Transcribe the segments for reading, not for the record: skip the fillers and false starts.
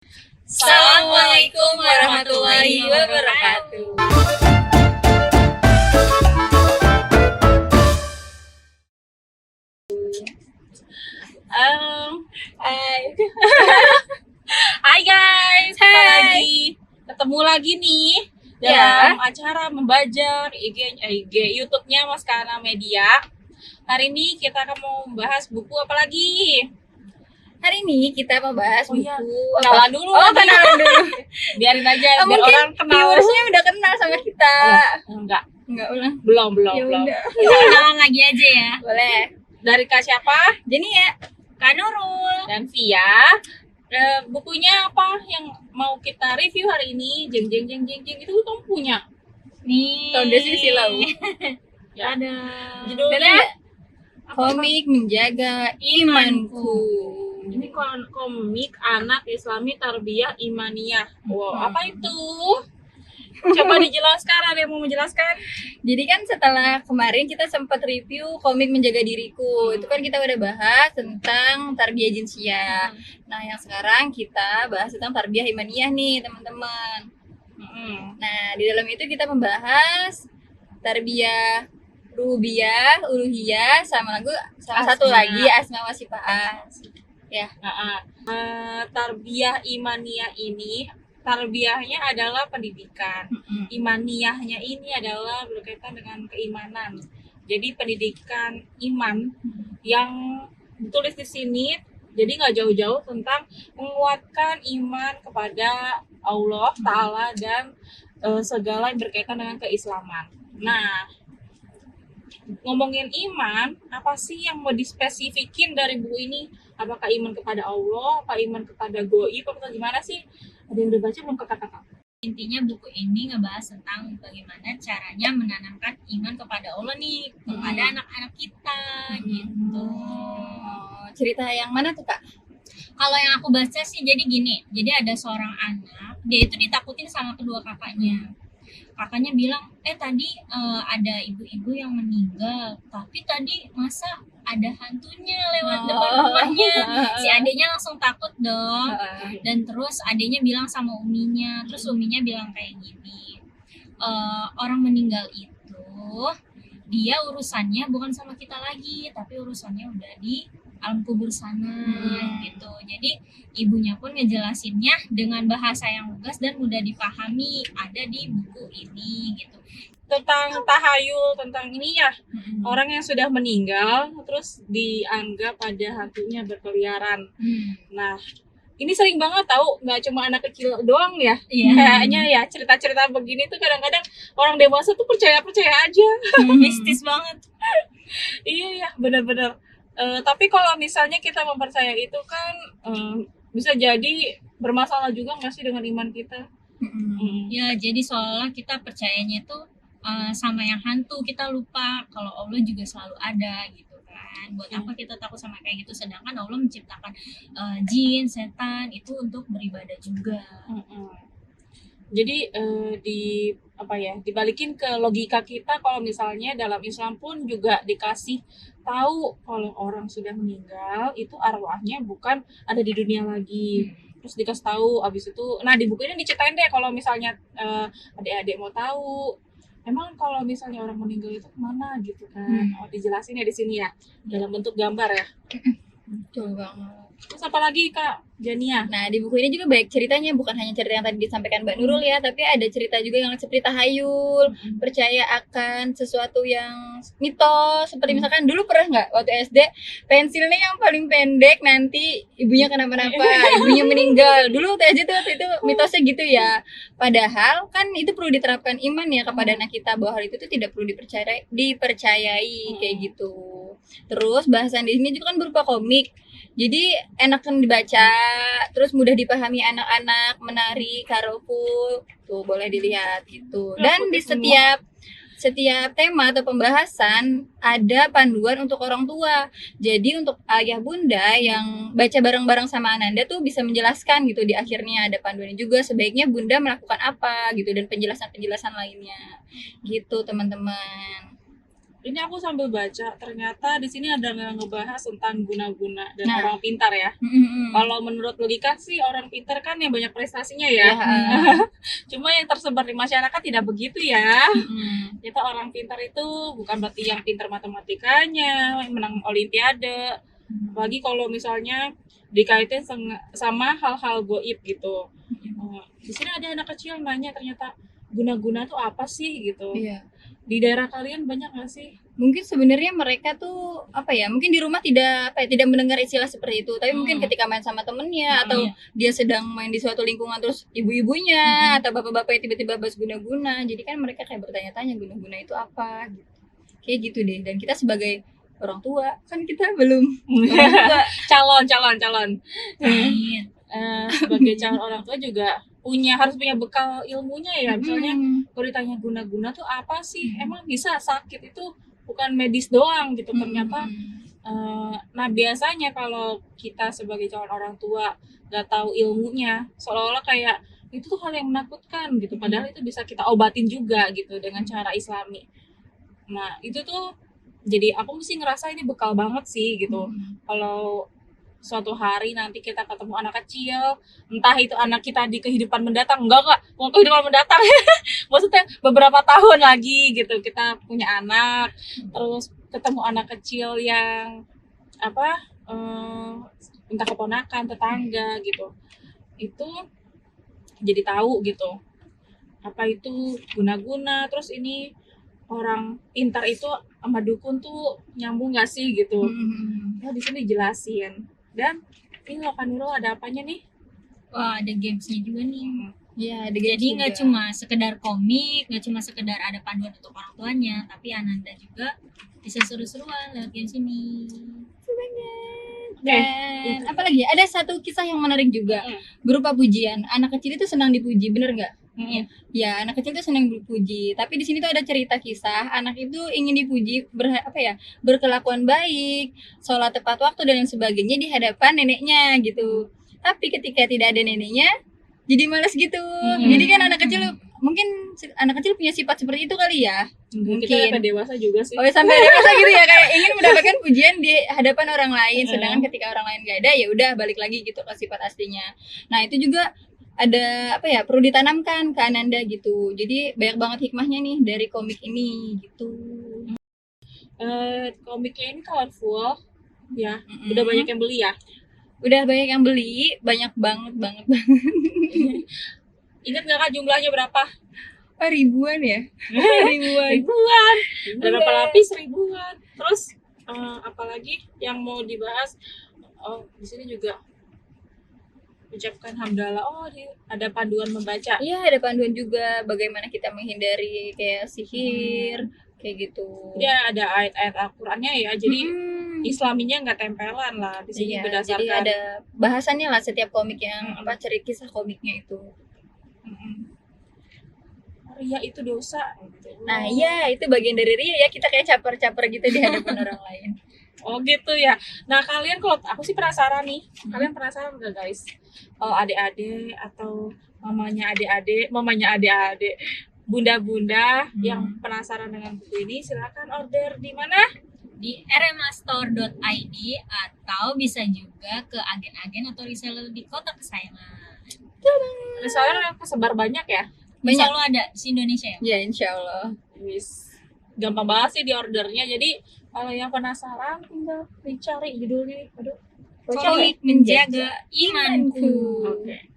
Assalamualaikum warahmatullahi wabarakatuh. Hai. Hai guys, Hai. kita lagi ketemu lagi nih dalam acara membajak IG YouTube-nya Maskana Media. Hari ini kita akan mau membahas buku apa lagi? Hari ini kita membahas Oh iya, buku kenalan dulu. Oh, kenalan dulu. Biarin aja, biar Mungkin orang kenal. viewersnya udah kenal sama kita. Enggak, Ulang. belum. Ya udah. Kita kenalan lagi aja ya. Boleh. Dari Kak siapa? Jadi ya, Kak Nurul. Dan Via. Bukunya apa yang mau kita review hari ini? Jeng itu kamu punya? Nih. Tahu deh sih silau. Ya. Ada. Judulnya Komik menjaga imanku. ini komik anak Islami Tarbiyah Imaniyah. Wow, apa itu? Coba dijelaskan, ada yang mau menjelaskan? Jadi kan setelah kemarin kita sempat review komik menjaga diriku. Itu kan kita udah bahas tentang tarbiyah jinsiah. Nah, yang sekarang kita bahas tentang tarbiyah imaniyah nih, teman-teman. Nah, di dalam itu kita membahas tarbiyah rububiyah, uluhiyah, sama satu Asma. lagi asma wa sifaat. Ya. Tarbiyah Imaniyah ini, tarbiyahnya adalah pendidikan. Imaniyahnya ini adalah berkaitan dengan keimanan. Jadi pendidikan iman yang ditulis di sini, jadi nggak jauh-jauh tentang menguatkan iman kepada Allah Ta'ala dan segala yang berkaitan dengan keislaman. Nah, ngomongin iman, apa sih yang mau dispesifikin dari buku ini? Apakah iman kepada Allah, apa iman kepada goib, apa gimana sih? Ada yang udah baca belum kakak-kakak? Intinya buku ini ngebahas tentang bagaimana caranya menanamkan iman kepada Allah nih kepada anak-anak kita gitu. Oh, cerita yang mana tuh, Kak? Kalau yang aku baca sih jadi gini. Jadi ada seorang anak, dia itu ditakutin sama kedua kakaknya. Kakaknya bilang, tadi ada ibu-ibu yang meninggal, tapi tadi masa ada hantunya lewat depan rumahnya. Si adiknya langsung takut dong. Dan terus adiknya bilang sama uminya, terus uminya bilang kayak gini, orang meninggal itu dia urusannya bukan sama kita lagi, tapi urusannya udah di alam kubur sana gitu. Jadi ibunya pun ngejelasinnya dengan bahasa yang lugas dan mudah dipahami, ada di buku ini gitu. Tentang tahayul, tentang ini ya, orang yang sudah meninggal terus dianggap ada hantunya berkeliaran. Nah, ini sering banget tahu, nggak cuma anak kecil doang ya. Iya. Kayaknya ya cerita-cerita begini tuh kadang-kadang orang dewasa tuh percaya-percaya aja. Mistis banget. Iya ya, benar-benar. Tapi kalau misalnya kita mempercayai itu kan bisa jadi bermasalah juga nggak sih dengan iman kita? Ya, jadi seolah kita percayanya tuh sama yang hantu, kita lupa kalau Allah juga selalu ada gitu kan. Buat apa kita takut sama kayak gitu, sedangkan Allah menciptakan jin, setan itu untuk beribadah juga. Jadi dibalikin ke logika kita, kalau misalnya dalam Islam pun juga dikasih tahu kalau orang sudah meninggal itu arwahnya bukan ada di dunia lagi. Terus dikasih tahu, abis itu, nah di buku ini diceritain deh kalau misalnya adik-adik mau tahu, emang kalau misalnya orang meninggal itu kemana gitu kan. Dijelasin ya di sini ya, dalam bentuk gambar ya. Betul banget. Terus apa lagi Kak Jania? Nah, di buku ini juga banyak ceritanya, bukan hanya cerita yang tadi disampaikan Mbak Nurul ya, tapi ada cerita juga yang seperti tahayul, percaya akan sesuatu yang mitos, seperti misalkan dulu pernah nggak waktu SD pensilnya yang paling pendek nanti ibunya kenapa-napa, ibunya meninggal. Dulu waktu itu mitosnya gitu ya. Padahal kan itu perlu diterapkan iman ya kepada anak kita, bahwa hal itu tuh tidak perlu dipercayai kayak gitu. Terus bahasan di sini juga kan berupa komik. Jadi enakan dibaca, terus mudah dipahami anak-anak, menarik, colorful, tuh boleh dilihat gitu. Dan di setiap tema atau pembahasan ada panduan untuk orang tua. Jadi untuk ayah bunda yang baca bareng-bareng sama Ananda tuh bisa menjelaskan gitu, di akhirnya ada panduannya juga, sebaiknya bunda melakukan apa gitu, dan penjelasan-penjelasan lainnya gitu teman-teman. Ini aku sambil baca, ternyata di sini ada yang ngebahas tentang guna-guna dan Nah. orang pintar ya. Mm-mm. Kalau menurut logika sih orang pintar kan yang banyak prestasinya ya. Ya, Cuma yang tersebar di masyarakat tidak begitu ya. mm-mm. Kita orang pintar itu bukan berarti yang pintar matematikanya, yang menang olimpiade. Apalagi kalau misalnya dikaitin sama hal-hal goib gitu. Di sini ada anak kecil nanya ternyata guna-guna tuh apa sih gitu. Iya. Di daerah kalian banyak nggak sih? Mungkin sebenarnya mereka tuh apa ya? Mungkin di rumah tidak apa ya, tidak mendengar istilah seperti itu, tapi mungkin ketika main sama temennya atau Iya. dia sedang main di suatu lingkungan terus ibu-ibunya atau bapak-bapaknya tiba-tiba bahas guna-guna. Jadi kan mereka kayak bertanya-tanya guna-guna itu apa gitu. Kayak gitu deh. Dan kita sebagai orang tua kan kita belum orang tua. calon. Iya. Sebagai calon orang tua juga harus punya bekal ilmunya ya. Misalnya kalau ditanya guna-guna tuh apa sih? Emang bisa sakit itu bukan medis doang gitu ternyata. Nah biasanya kalau kita sebagai calon orang tua nggak tahu ilmunya, seolah-olah kayak itu tuh hal yang menakutkan gitu. Padahal itu bisa kita obatin juga gitu dengan cara Islami. Nah itu tuh jadi aku mesti ngerasa ini bekal banget sih gitu. Kalau suatu hari nanti kita ketemu anak kecil, entah itu anak kita di kehidupan mendatang, enggak mau kehidupan mendatang maksudnya beberapa tahun lagi gitu kita punya anak, terus ketemu anak kecil yang apa entah keponakan, tetangga gitu, itu jadi tahu gitu apa itu guna-guna. Terus ini orang pintar itu sama dukun tuh nyambung gak sih gitu. Ya di sini jelasin. Dan ini loh kan Nurul, ada apanya nih? Wah, ada gamesnya juga nih. Ya, Jadi nggak cuma sekedar komik, nggak cuma sekedar ada panduan untuk orang tuanya, tapi Ananda juga bisa seru-seruan lewat games ini. Dan apalagi ada satu kisah yang menarik juga berupa pujian. Anak kecil itu senang dipuji, bener nggak? Ya, anak kecil itu senang dipuji. Tapi di sini tuh ada cerita kisah anak itu ingin dipuji berkelakuan baik, sholat tepat waktu dan lain sebagainya di hadapan neneknya gitu. Tapi ketika tidak ada neneknya, jadi malas gitu. Jadi kan anak kecil punya sifat seperti itu kali ya. Kita sampai dewasa juga sih. Oh, sampai dewasa gitu ya, kayak ingin mendapatkan pujian di hadapan orang lain, sedangkan ketika orang lain gak ada ya udah balik lagi gitu ke sifat aslinya. Nah, itu juga ada perlu ditanamkan ke Ananda gitu. Jadi banyak banget hikmahnya nih dari komik ini gitu. Komiknya ini colorful ya. Udah banyak yang beli ya? Udah banyak yang beli, banyak banget. Ingat nggak Kak jumlahnya berapa? Ribuan ya? ribuan. Ada berapa lapis? Ribuan. Terus apalagi yang mau dibahas? Oh, di sini juga ucapkan hamdalah. Oh, ada panduan membaca. Iya, ada panduan juga bagaimana kita menghindari kayak sihir, kayak gitu. Ya, ada ayat-ayat Al-Qur'annya ya. Jadi Islaminya nggak tempelan lah di sini berdasarkan. Jadi ada bahasannya lah setiap komik yang cerita kisah komiknya itu. Ria itu dosa. Nah, iya itu bagian dari ria ya, kita kayak caper-caper gitu di hadapan orang lain. Oh gitu ya. Nah kalian kalau aku sih penasaran nih, kalian penasaran nggak guys? Adik-adik atau mamanya adik-adik, bunda-bunda yang penasaran dengan buku ini, silakan order di mana? Di rmastore.id atau bisa juga ke agen-agen atau reseller di kota kesayangan. Reseller kesebar banyak ya? Insya Allah ada di Indonesia ya? Ya, insya Allah. Gampang banget sih di ordernya. Jadi kalau yang penasaran tinggal dicari judulnya. Aduh, Komik Menjaga Imanku. Oke.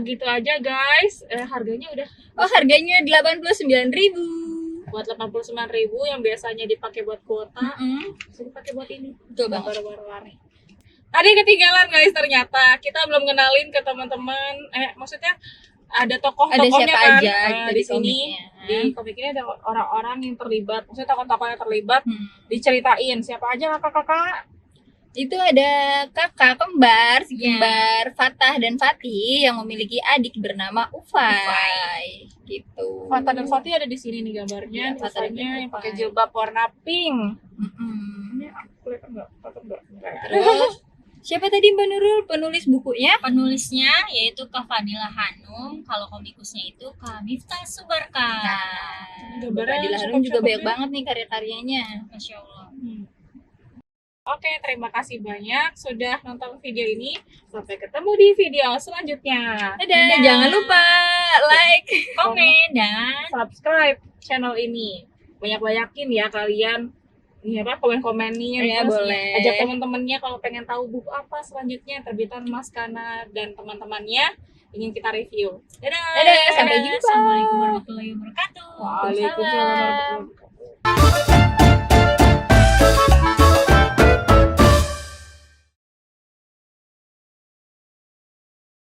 Gitu aja guys. Harganya udah. Oh, harganya 89.000. Buat 89.000 yang biasanya dipakai buat kuota, bisa dipakai buat ini. Betul banget. Baru-baru. Ada yang ketinggalan guys, ternyata kita belum kenalin ke teman-teman. Maksudnya ada tokoh-tokohnya kan aja di sini. Di komik ini ada orang-orang yang terlibat, maksudnya tokoh-tokoh yang terlibat diceritain siapa aja kakak-kakak. Itu ada kakak kembar, kembar Fatah dan Fatih yang memiliki adik bernama Ufai. Gitu. Fatah dan Fatih ada di sini nih gambarnya. Fatahnya yang pakai jilbab warna pink. Ini aku kelihatan enggak? Terus Siapa tadi Mbak Nurul penulis bukunya? Penulisnya yaitu Kak Fadila Hanum, kalau komikusnya itu Kak Miftah Subarka. Mbak Fadila Hanum juga banyak banget nih karya-karyanya. Masya Allah. Oke, terima kasih banyak sudah nonton video ini. Sampai ketemu di video selanjutnya. Dadah, jangan lupa like, Komen dan Subscribe channel ini. Banyak-banyakin ya kalian. Ini apa komen-komennya ya terus boleh. ajak teman-temannya kalau pengen tahu buku apa selanjutnya terbitan Mas Kana dan teman-temannya ingin kita review. Dadah, sampai jumpa. Assalamualaikum warahmatullahi wabarakatuh. Waalaikumsalam warahmatullahi wabarakatuh.